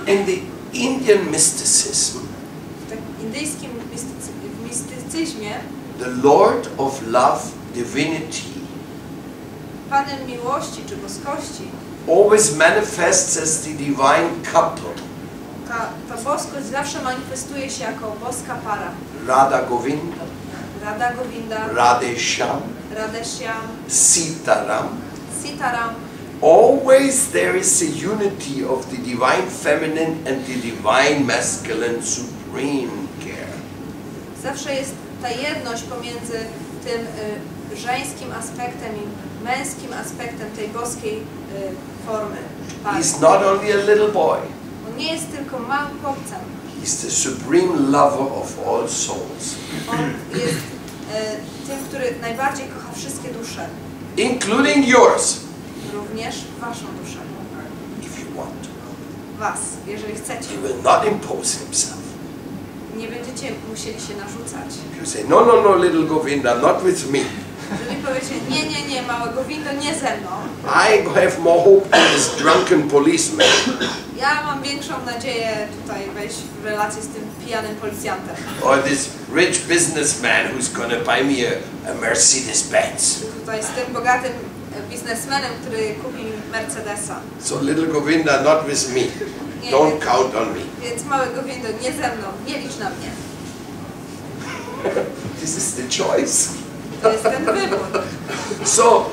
In the Indian mysticism, w indyjskim mistycyzmie the Lord of Love, Divinity, Panem miłości czy boskości, always manifests as the divine couple. Ta boskość zawsze manifestuje się jako boska para. Radha Govinda, Radha Govinda, Radheshyam, Radheshyam, Sitaram. Sitaram. Always there is a unity of the divine feminine and the divine masculine supreme care. Zawsze jest ta jedność pomiędzy tym żeńskim aspektem i męskim aspektem tej boskiej formy pary. He's not only a little boy. On nie jest tylko małym chłopcem. He's the supreme lover of all souls. On jest tym, który najbardziej kocha wszystkie dusze. Including yours. Również waszą duszę. If you want to. Was, jeżeli chcecie. He will not impose himself. Nie będziecie musieli się narzucać. If you say, no, no, no, little Govinda, not with me. Jeżeli powiecie, nie, małe Govindo, nie ze mną. I have more hope than this drunken policeman. Ja mam większą nadzieję tutaj wejść w relację z tym pijanym policjantem. Or this rich businessman who's going to buy me a Mercedes-Benz. Tutaj z tym bogatym biznesmenem, który kupi mi Mercedesa. So little Govinda, not with me. Don't count on me. Więc małe Govindo, nie ze mną, nie licz na mnie. This is the choice. To jest ten wybór. So,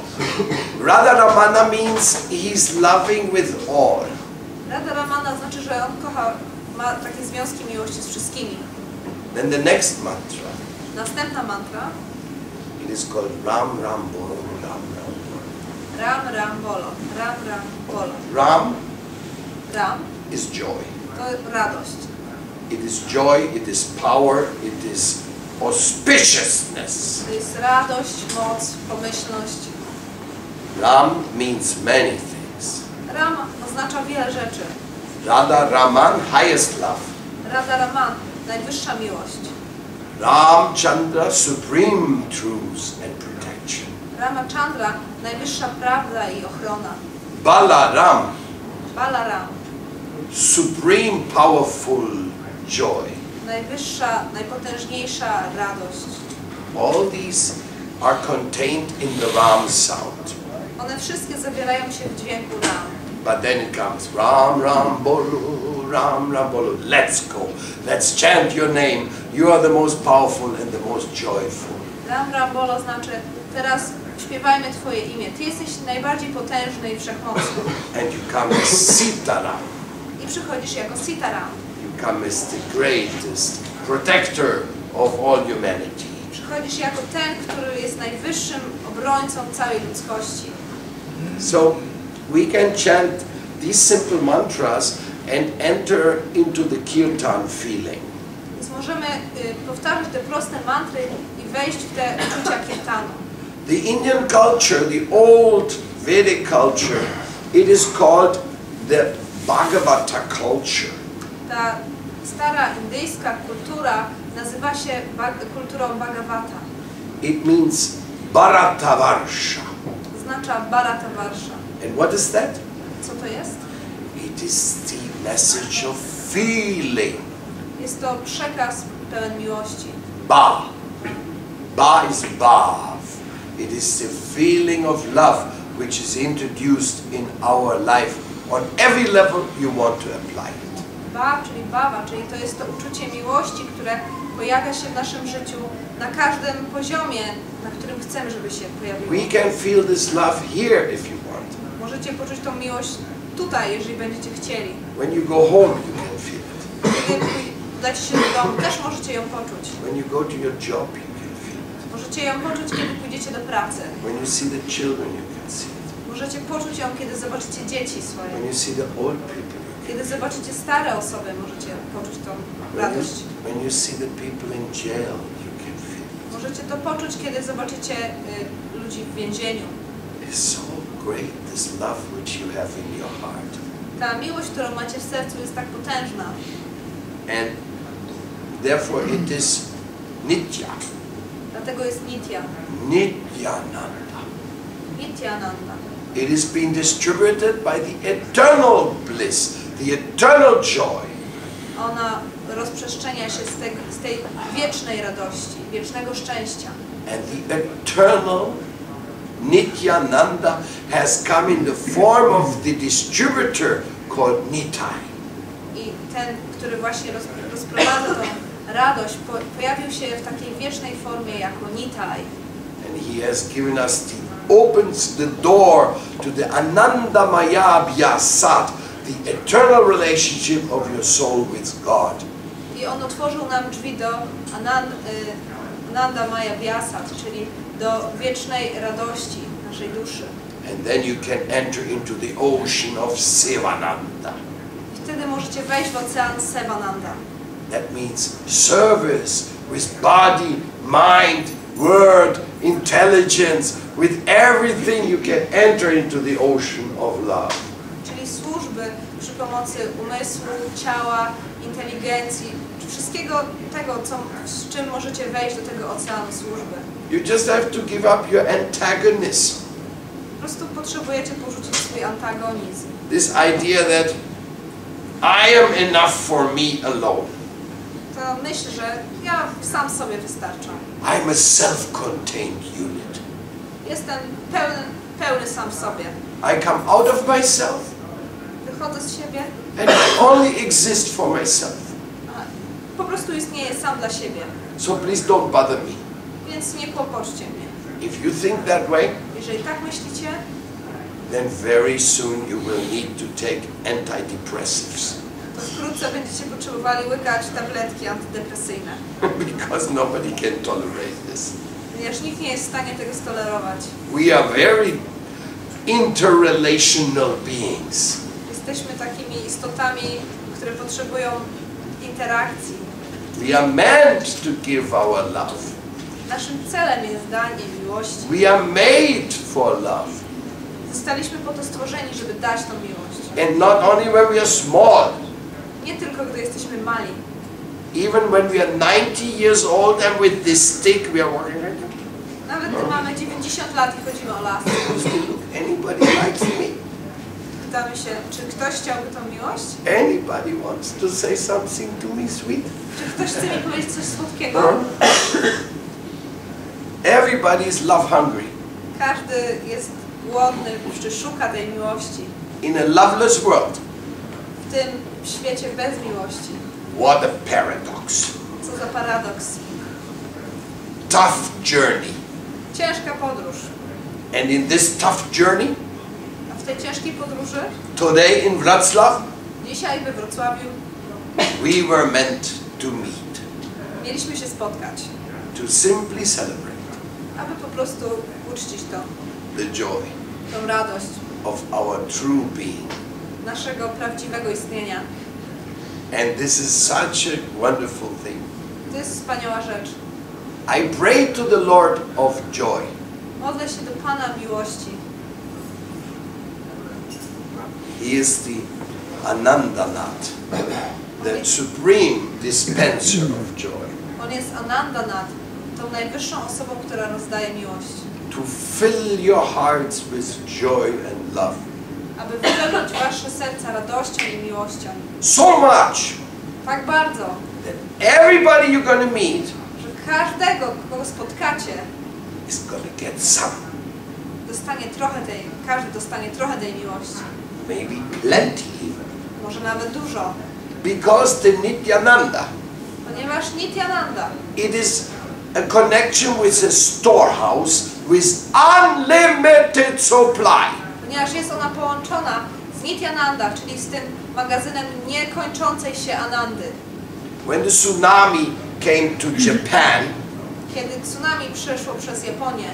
Radharamana means he's loving with all. Radharamana znaczy, że on kocha, ma takie związki miłości z wszystkimi. Then the next mantra. Następna mantra. It is called Ram Ram Bolo, Ram Ram Bolo. Ram Ram Bolo, Ram Ram Bolo. Ram Ram is joy. to radość. It is joy, it is power, it is auspiciousness. To jest radość, moc, pomyślność. Ram means many things. Ram oznacza wiele rzeczy. Radha Raman, highest love. Radha Raman, najwyższa miłość. Ram Chandra, supreme truth and protection. Ramachandra, najwyższa prawda i ochrona. Balaram, Balaram, supreme powerful joy. najwyższa, najpotężniejsza radość. All these are contained in the Ram sound. One wszystkie zawierają się w dźwięku Ram. But then it comes Ram Ram Bolo, Ram Ram Bolo. Let's go. Let's chant your name. You are the most powerful and the most joyful. Ram Ram Bolo znaczy teraz śpiewajmy Twoje imię. Ty jesteś najbardziej potężny i wszechmocny. And you come as Sitaram. I przychodzisz jako Sitaram. You come as the greatest protector of all humanity. Przychodzisz jako ten, który jest najwyższym obrońcą całej ludzkości. So we can chant these simple mantras and enter into the kirtan feeling. Więc możemy powtarzać te proste mantry i wejść w te uczucia kirtanu. The Indian culture, the old Vedic culture, it is called the Bhagavata culture. Ta stara indyjska kultura nazywa się kulturą Bhagavata. It means Bharatavarsha. Oznacza Bharatavarsha. And what is that? Co to jest? It is the message of feeling. Jest to przekaz pełen miłości. Ba. Ba is Bhav. It is the feeling of love which is introduced in our life on every level you want to apply it. Ba, czyli baba, czyli to jest to uczucie miłości, które pojawia się w naszym życiu na każdym poziomie, na którym chcemy, żeby się pojawiło. We can feel this love here if you want. Możecie poczuć tą miłość tutaj, jeżeli będziecie chcieli. When you go home, you can feel it. Kiedy udacie się do domu, też możecie ją poczuć. When you go to your job, you can feel it. Możecie ją poczuć, kiedy pójdziecie do pracy. When you see the children, you can see it. Możecie poczuć ją, kiedy zobaczycie dzieci swoje. When you see the old people, Kiedy zobaczycie stare osoby, możecie poczuć tą radość. when you see the people in jail, you can feel it. Możecie to poczuć, kiedy zobaczycie ludzi w więzieniu. It's so great, this love which you have in your heart. Ta miłość, którą macie w sercu, jest tak potężna. And therefore it is Nitya. Dlatego jest Nitya. Nityananda. Nityananda. It is being distributed by the eternal bliss, the eternal joy. Ona rozprzestrzenia się z tej wiecznej radości, wiecznego szczęścia. And the eternal Nityananda has come in the form of the distributor called Nitai. I ten, który właśnie rozprowadza tą radość, pojawił się w takiej wiecznej formie jako Nitai. And he has given us opens the door to the Anandamaya Vyasat, the eternal relationship of your soul with God. I on otworzył nam drzwi do Anandamaya Vyasat, czyli do wiecznej radości naszej duszy. And then you can enter into the ocean of Sevananda. I wtedy możecie wejść w ocean Sevananda. That means service with body, mind, word, intelligence, with everything you can enter into the ocean of love. Czyli służby przy pomocy umysłu, ciała, inteligencji, wszystkiego tego, z czym możecie wejść do tego oceanu służby. You just have to give up your antagonism. Po prostu potrzebujecie porzucić swój antagonizm. This idea that I am enough for me alone. To myśl, że ja sam sobie wystarczam. I'm a self-contained unit. Jestem pełny sam w sobie. I come out of myself Wychodzę z siebie, and I only exist for myself. a po prostu istnieję sam dla siebie. So please don't bother me. Więc nie kłopoczcie mnie. If you think that way, Jeżeli tak myślicie, then very soon you will need to take antidepressives. to wkrótce będziecie potrzebowali łykać tabletki antydepresyjne. Because nobody can tolerate this. Ponieważ nikt nie jest w stanie tego stolerować. We are very interrelational beings. Jesteśmy takimi istotami, które potrzebują interakcji. We are meant to give our love. Naszym celem jest danie miłości. We are made for love. Zostaliśmy po to stworzeni, żeby dać tą miłość. And not only when we are small. Nie tylko gdy jesteśmy mali. Even when we are 90 years old and with this stick we are walking like that. Nawet gdy mamy 90 lat i chodzimy o lasce. Anybody likes me? Pytamy się, czy ktoś chciałby tą miłość? Anybody wants to say something to me sweet? Czy ktoś chce mi powiedzieć coś słodkiego? Everybody is love hungry. Każdy jest głodny, czy szuka tej miłości. In a loveless world. W tym świecie bez miłości. What a paradox. Co za paradoks. Tough journey. Ciężka podróż. And in this tough journey, A w tej ciężkiej podróży, today in Wrocław, dzisiaj we Wrocławiu, we were meant to meet. mieliśmy się spotkać. To simply celebrate. Aby po prostu uczcić to. The joy Tą radość. of our true being. Naszego prawdziwego istnienia. And this is such a wonderful thing. To jest wspaniała rzecz. I pray to the Lord of joy. Modlę się do Pana miłości. He is the Anandanath, the supreme dispenser of joy. On jest Anandanath, tą najwyższą osobą, która rozdaje miłość. To fill your hearts with joy and love. Aby wypełnić wasze serca radością i miłością. So much Tak bardzo, that everybody you're going to meet że każdego, kogo spotkacie, is going to get some. Każdy dostanie trochę tej miłości. Maybe plenty even. Może nawet dużo. Because the Nityananda, Ponieważ Nityananda it is a connection with a storehouse with unlimited supply. Ponieważ jest ona połączona z Nityananda, czyli z tym magazynem niekończącej się Anandy. When the tsunami came to Japan, Kiedy tsunami przeszło przez Japonię,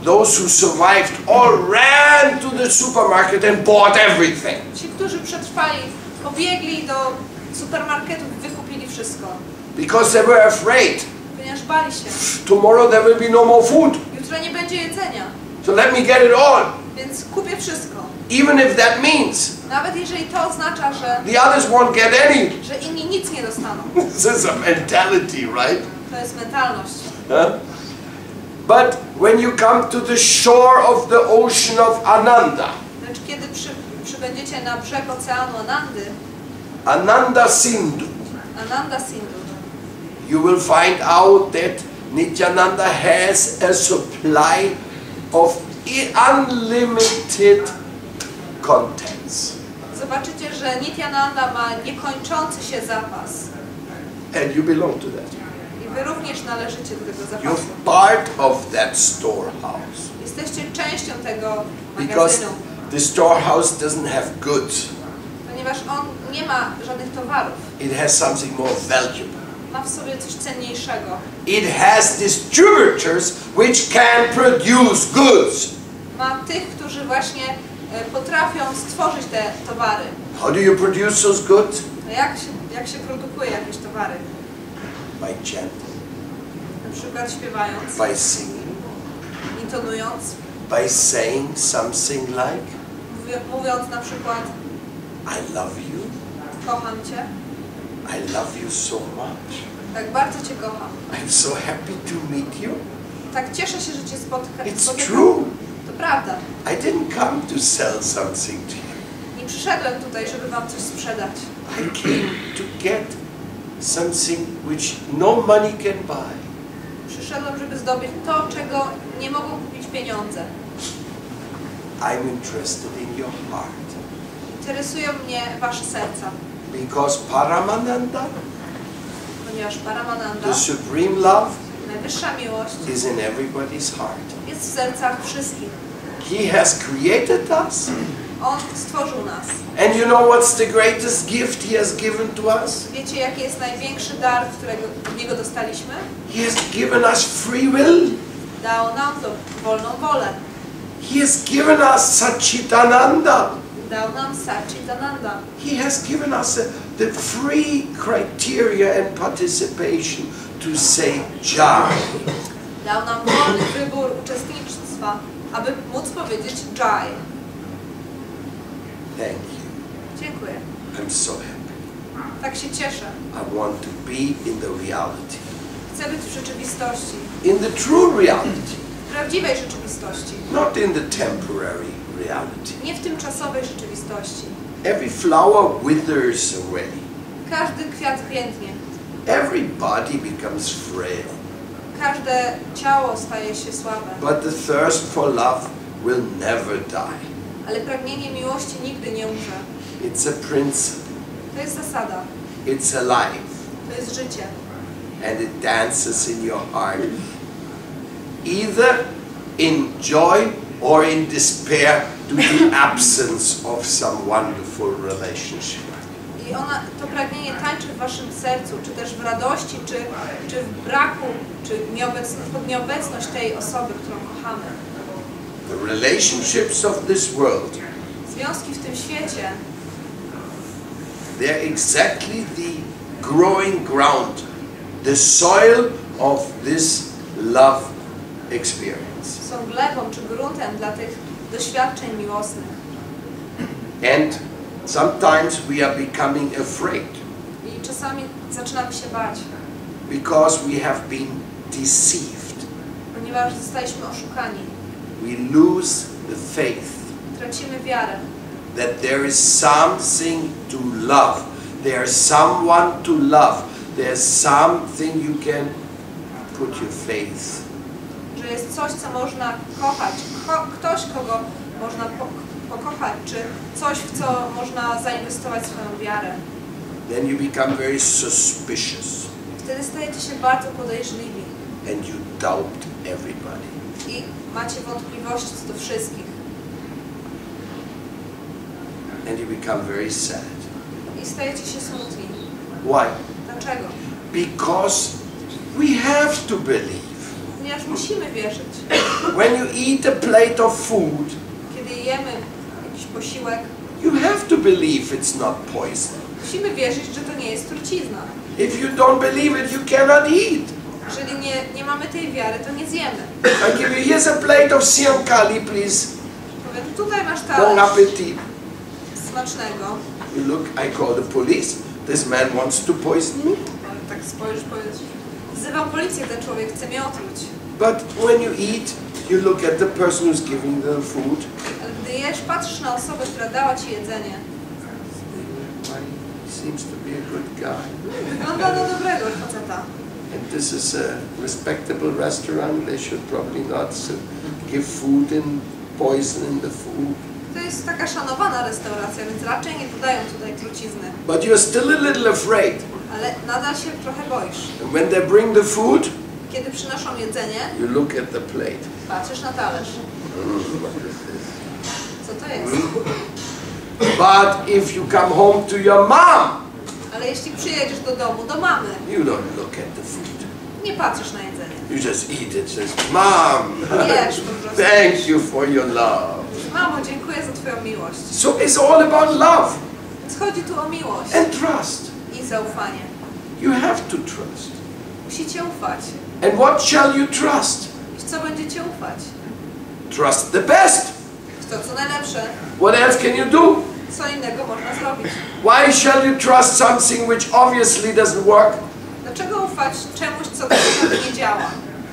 those who survived all ran to the supermarket and bought everything. ci, którzy przetrwali, pobiegli do supermarketów i wykupili wszystko. Because they were afraid. Ponieważ bali się. Tomorrow there will be no more food. Jutro nie będzie jedzenia. So let me get it all. Więc kupię wszystko. Even if that means Nawet jeżeli to oznacza, że the others won't get any. inni nic nie dostaną. This is a mentality, right? To jest mentalność. Huh? But when you come to the shore of the ocean of Ananda, Lecz kiedy przybędziecie na brzeg oceanu Anandy, Ananda Sindhu, Ananda Sindhu, you will find out that Nityananda has a supply of unlimited contents. zobaczycie, że Nityananda ma niekończący się zapas. And you belong to that. I wy również należycie do tego zapasu. You're part of that storehouse. Jesteście częścią tego Because magazynu. the storehouse doesn't have goods. Ponieważ on nie ma żadnych towarów. It has something more valuable. Ma w sobie coś cenniejszego. It has distributors which can produce goods. Ma tych, którzy właśnie potrafią stworzyć te towary. How do you produce those goods? No jak się produkuje jakieś towary? By chanting, Na przykład śpiewając, by singing, intonując, by saying something like, mówiąc na przykład I love you, kocham Cię, I love you so much, tak bardzo Cię kocham. I'm so happy to meet you. Tak cieszę się, że Cię spotykam. It's true. To prawda. I didn't come to sell something to you. Nie przyszedłem tutaj, żeby Wam coś sprzedać. I came to get something which no money can buy. Przyszedłem, żeby zdobyć to, czego nie mogą kupić pieniądze. I'm interested in your heart. Interesują mnie Wasze serca. Because Paramananda, Ponieważ Paramananda, the supreme love, najwyższa miłość, is in everybody's heart. jest w sercach wszystkich. He has created us. On stworzył nas. And you know what's the greatest gift He has given to us? Wiecie, jaki jest największy dar, którego od Niego dostaliśmy? He has given us free will. Dał nam to wolną wolę. He has given us Satchitananda. Dał nam Satchitananda. He has given us the free criteria and participation to say Jai. Dał nam wolny wybór uczestnictwa, aby móc powiedzieć Jai. Thank you. Dziękuję. I'm so happy. Tak się cieszę. I want to be in the reality. Chcę być w rzeczywistości. In the true reality. W prawdziwej rzeczywistości. Not in the temporary reality. Nie w tymczasowej rzeczywistości. Every flower withers away. Każdy kwiat piętnie. Every body becomes frail. Każde ciało staje się słabe. But the thirst for love will never die. Ale pragnienie miłości nigdy nie umrze. It's a principle. To jest zasada. It's alive. To jest życie. And it dances in your heart. Either in joy or in despair due to absence of some wonderful relationship. I to pragnienie tańczy w waszym sercu, czy też w radości, czy w braku, czy pod nieobecność tej osoby, którą kochamy. The relationships of this world, Związki w tym świecie, they're exactly the growing ground, the soil of this love experience. są glebą czy gruntem dla tych doświadczeń miłosnych. And sometimes we are becoming afraid I czasami zaczynamy się bać, because we have been deceived. ponieważ zostaliśmy oszukani. We lose the faith Tracimy wiarę, that there is something to love. There's someone to love. There's something you can put your faith. że jest coś, co można kochać, ktoś, kogo można pokochać, czy coś, w co można zainwestować swoją wiarę. Then you become very suspicious Wtedy stajecie się bardzo podejrzliwi and you doubt everybody. i macie wątpliwości co do wszystkich. And you become very sad. I stajecie się smutni. Why? Dlaczego? Because we have to believe. Ponieważ musimy wierzyć. When you eat a plate of food, Kiedy jemy jakiś posiłek, you have to believe it's not poison. musimy wierzyć, że to nie jest trucizna. If you don't believe it, you cannot eat. Jeżeli nie mamy tej wiary, to nie zjemy. I give you, here's a plate of siamkali, please. Powiem, tutaj masz Bon talerz appetit. smacznego. You look, I call the police. This man wants to poison me. Tak spojrzysz, powiedz, wzywam policję, ten człowiek chce mnie otruć. But when you eat, you look at the person who's giving the food. Ale gdy jesz, patrzysz na osobę, która dała ci jedzenie. Why is seems to be a good guy. Wygląda na dobrego faceta. And this is a respectable restaurant. They should probably not give food and poison in the food. To jest taka szanowana restauracja, więc raczej nie podają tutaj trucizny. But you're still a little afraid. Ale nadal się trochę boisz. And when they bring the food, Kiedy przynoszą jedzenie, you look at the plate. patrzysz na talerz. Co to jest? But if you come home to your mom, Ale jeśli przyjedziesz do domu, do mamy, you don't look at the food. nie patrzysz na jedzenie. You just eat it. Says, Mom, Jesz po prostu. thank you for your love. Mamo, dziękuję za Twoją miłość. So it's all about love Więc chodzi tu o miłość and trust. i zaufanie. You have to trust. Musicie ufać. And what shall you trust? I w co będziecie ufać? Trust the best. W to, co najlepsze. What else can you do? Co innego można zrobić? Why shall you trust something which obviously doesn't work? Dlaczego ufać czemuś, co tak naprawdę nie działa?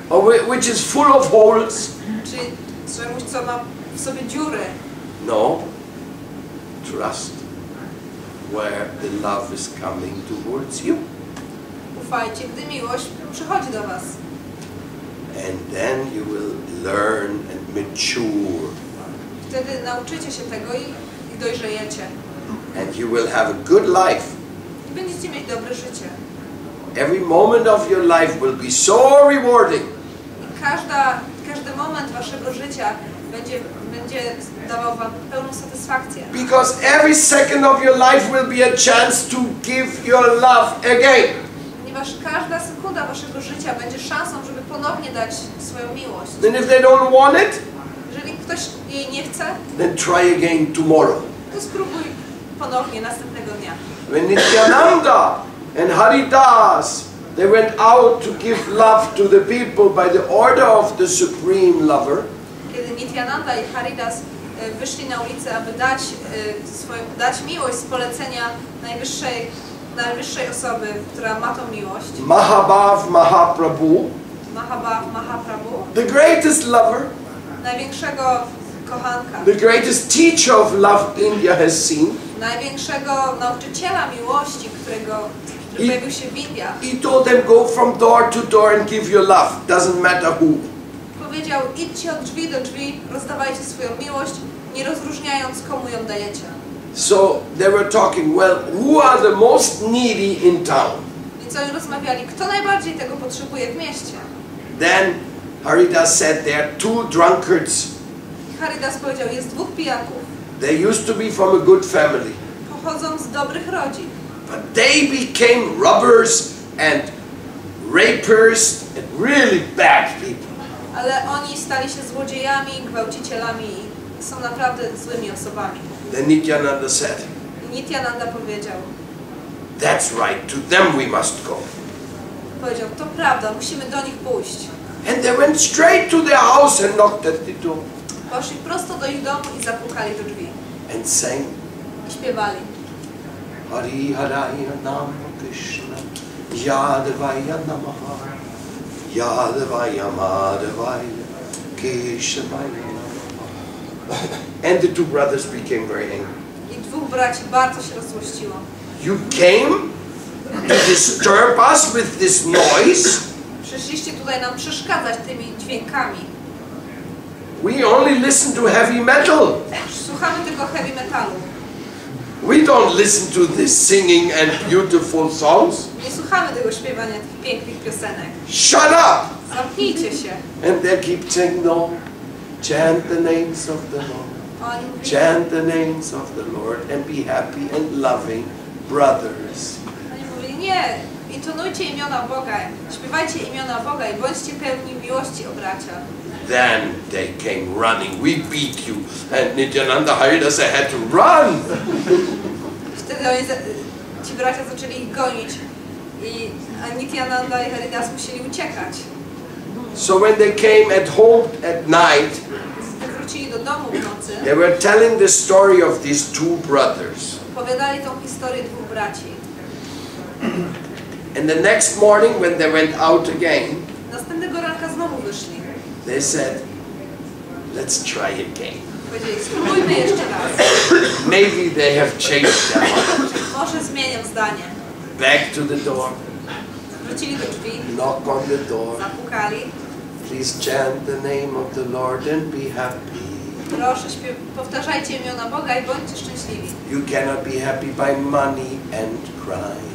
Or which is full of holes? Czy czemuś, co ma w sobie dziury? No. Trust where the love is coming towards you. Ufajcie, gdy miłość przychodzi do was. And then you will learn and mature. Wtedy nauczycie się tego i dojrzejecie. And you will have a good life. I będziecie mieć dobre życie. Every moment of your life will be so rewarding. I każdy moment waszego życia będzie dawał wam pełną satysfakcję. Because every second of your life will be a chance to give your love again. Ponieważ każda sekunda waszego życia będzie szansą, żeby ponownie dać swoją miłość. Then if they don't want it, Jeżeli ktoś jej nie chce, then try again tomorrow. to spróbuj ponownie następnego dnia. When Nityananda and Haridas, they went out to give love to the people by the order of the Supreme Lover, Kiedy Nityananda i Haridas wyszli na ulicę, aby dać miłość z polecenia najwyższej osoby, która ma tą miłość, Mahabhav Mahaprabhu, Mahaprabhu, the greatest lover, największego kochanka, the greatest teacher of love India has seen, największego nauczyciela miłości, który pojawił się w Indiach, he told them, go from door to door and give your love, doesn't matter who. powiedział: idźcie od drzwi do drzwi, rozdawajcie swoją miłość, nie rozróżniając, komu ją dajecie. So they were talking, well, who are the most needy in town? Więc oni rozmawiali, kto najbardziej tego potrzebuje w mieście. Then Haridas said there are two drunkards. Haridas powiedział: jest dwóch pijaków. They used to be from a good family. Pochodzą z dobrych rodzin. But they became robbers and rapers and really bad people. Ale oni stali się złodziejami, gwałcicielami i są naprawdę złymi osobami. Then Nityananda said, I Nityananda powiedział: that's right, to them we must go. Powiedział, to prawda, musimy do nich pójść. And they went straight to their house and knocked at the door. Poszli prosto do ich domu i zapukali do drzwi. And sang, I śpiewali. Hari Haraya Nama Krishna Yadavaya Namaha Yadavaya Madhavaya Keshavaya Namaha. And the two brothers became very angry. I dwóch braci bardzo się rozłościło. You came to disturb us with this noise? Przyszliście tutaj nam przeszkadzać tymi dźwiękami. We only listen to heavy metal. Słuchamy tego heavy metalu. We don't listen to this singing and beautiful songs. Nie słuchamy tego śpiewania tych pięknych piosenek. Shut up! Zamknijcie się. And they keep saying, no, chant the names of the Lord. Oni mówili, Chant the names of the Lord and be happy and loving brothers. nie, intonujcie imiona Boga, śpiewajcie imiona Boga i bądźcie pełni miłości o bracia. Then they came running. We beat you. And Nityananda Haridas had to run. Wtedy ci bracia zaczęli ich gonić a Nityananda i Haridas musieli uciekać. So when they came at home at night, Gdy wrócili do domu w nocy, they were telling the story of these two brothers. opowiadali tą historię dwóch braci. And the next morning when they went out again, Następnego ranka znowu wyszli. they said, let's try again. Powiedzieli, spróbujmy jeszcze raz. Maybe they have changed their mind. Może zmienią zdanie. Back to the door. Wrócili do drzwi. Knock on the door. Zapukali. Please chant the name of the Lord and be happy. Proszę, powtarzajcie imiona Boga i bądźcie szczęśliwi. You cannot be happy by money and crime.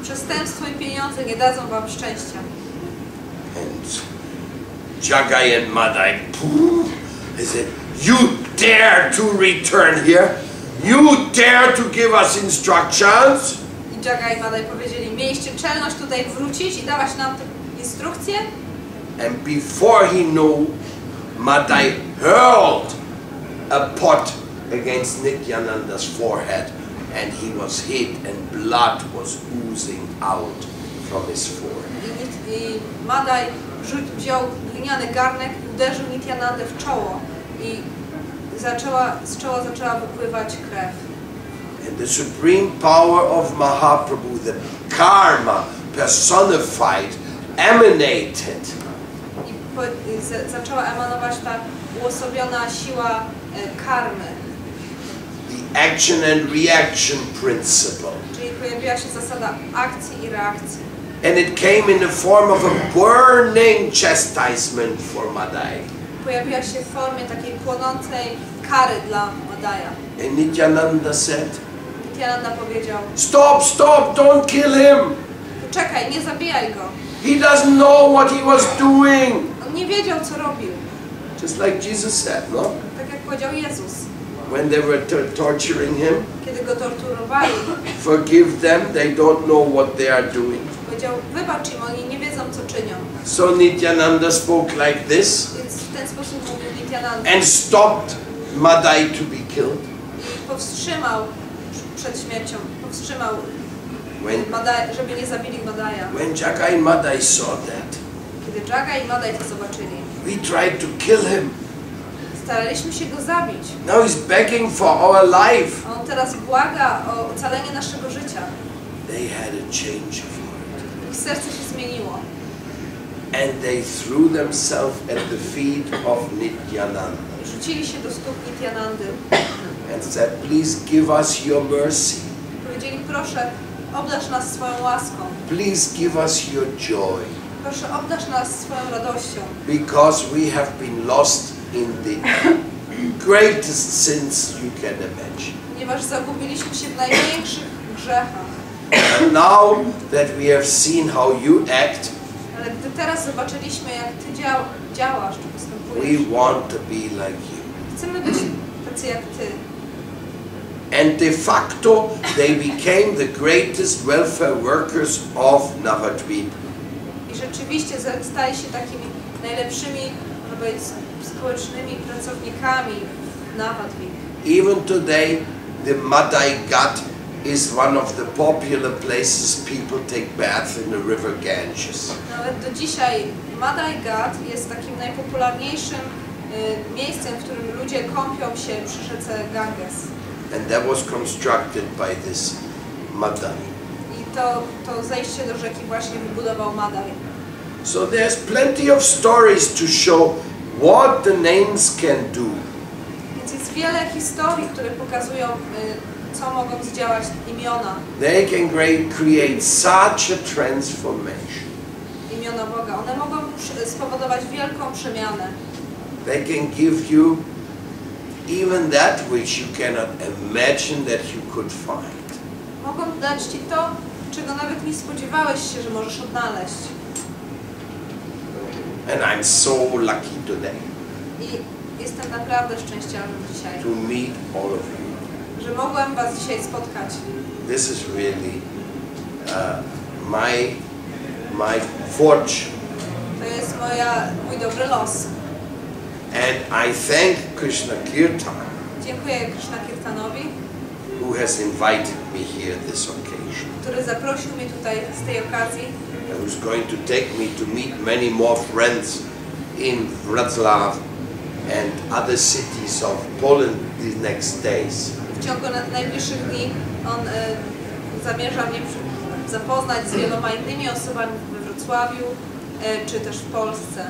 Przestępstwo i pieniądze nie dadzą wam szczęścia. And Jagai and Madai, they said, you dare to return here? You dare to give us instructions? I Jagai i Madai powiedzieli, mieliście czelność tutaj wrócić i dawać nam te instrukcje? And before he knew, Madai hurled a pot against Nityananda's forehead, and he was hit and blood was oozing out from his forehead. I Madai wziął gliniany garnek i uderzył Nityanandę w czoło i z czoła zaczęła wypływać krew. And the supreme power of Mahaprabhu, the karma personified, emanated. I zaczęła emanować ta uosobiona siła karmy. The action and reaction principle. Czyli pojawiła się zasada akcji i reakcji. And it came in the form of a burning chastisement for Madai. Pojawiła się w formie takiej płonącej kary dla Madaja. And Nityananda said, Nityananda powiedział, stop, stop, don't kill him. poczekaj, nie zabijaj go. He doesn't know what he was doing. On nie wiedział, co robił. Just like Jesus said, no? Tak jak powiedział Jezus. When they were torturing him, Kiedy go torturowali, forgive them, they don't know what they are doing. powiedział, wybacz im, oni nie wiedzą, co czynią. So Nityananda spoke like this, Więc w ten sposób mówił Nityananda. and stopped Madai to be killed. I powstrzymał przed śmiercią, powstrzymał, żeby nie zabili Madaja. When Jagai and Madai saw that, Kiedy Jagai i Madai to zobaczyli, we tried to kill him. staraliśmy się go zabić. Now he's begging for our life. A on teraz błaga o ocalenie naszego życia. They had a change of heart. Ich serce się zmieniło. And they threw themselves at the feet of Nityananda. Rzucili się do stóp Nityanandy. And said, please give us your mercy. Powiedzieli, proszę, obdarz nas swoją łaską. Please give us your joy. Proszę, obdarz nas swoją radością. Because we have been lost in the greatest sins you can imagine. Ponieważ zagubiliśmy się w największych grzechach. And now that we have seen how you act, Ale gdy teraz zobaczyliśmy, jak Ty działasz, czy postępujesz, we want to be like you. chcemy być tacy jak Ty. And de facto, they became the greatest welfare workers of Navadvip. I rzeczywiście stali się takimi najlepszymi, można powiedzieć, społecznymi pracownikami w Navadvip. Even today, the Madai Ghat is one of the popular places people take bath in the river Ganges. Nawet do dzisiaj Madai Ghat jest takim najpopularniejszym miejscem, w którym ludzie kąpią się przy rzece Ganges. And that was constructed by this Madai. I to zejście do rzeki właśnie wybudował Madai. So there's plenty of stories to show what the names can do. Więc jest wiele historii, które pokazują, co mogą zdziałać imiona. They can create such a transformation. Imiona Boga. One mogą spowodować wielką przemianę. They can give you even that which you cannot imagine that you could find. Mogą dać Ci to, czego nawet nie spodziewałeś się, że możesz odnaleźć. And I'm so lucky today I jestem naprawdę szczęściarzem dzisiaj, to meet all of you. że mogłem Was dzisiaj spotkać. This is really my fortune. To jest mój dobry los. And I thank Krishna Kirtan, Dziękuję Krishna Kirtanowi, who has invited me here this occasion, który zaprosił mnie tutaj z tej okazji and who's going to take me to meet many more friends in Wrocławia and other cities of Poland the next days. w ciągu najbliższych dni on zamierza mnie zapoznać z wieloma innymi osobami we Wrocławiu czy też w Polsce.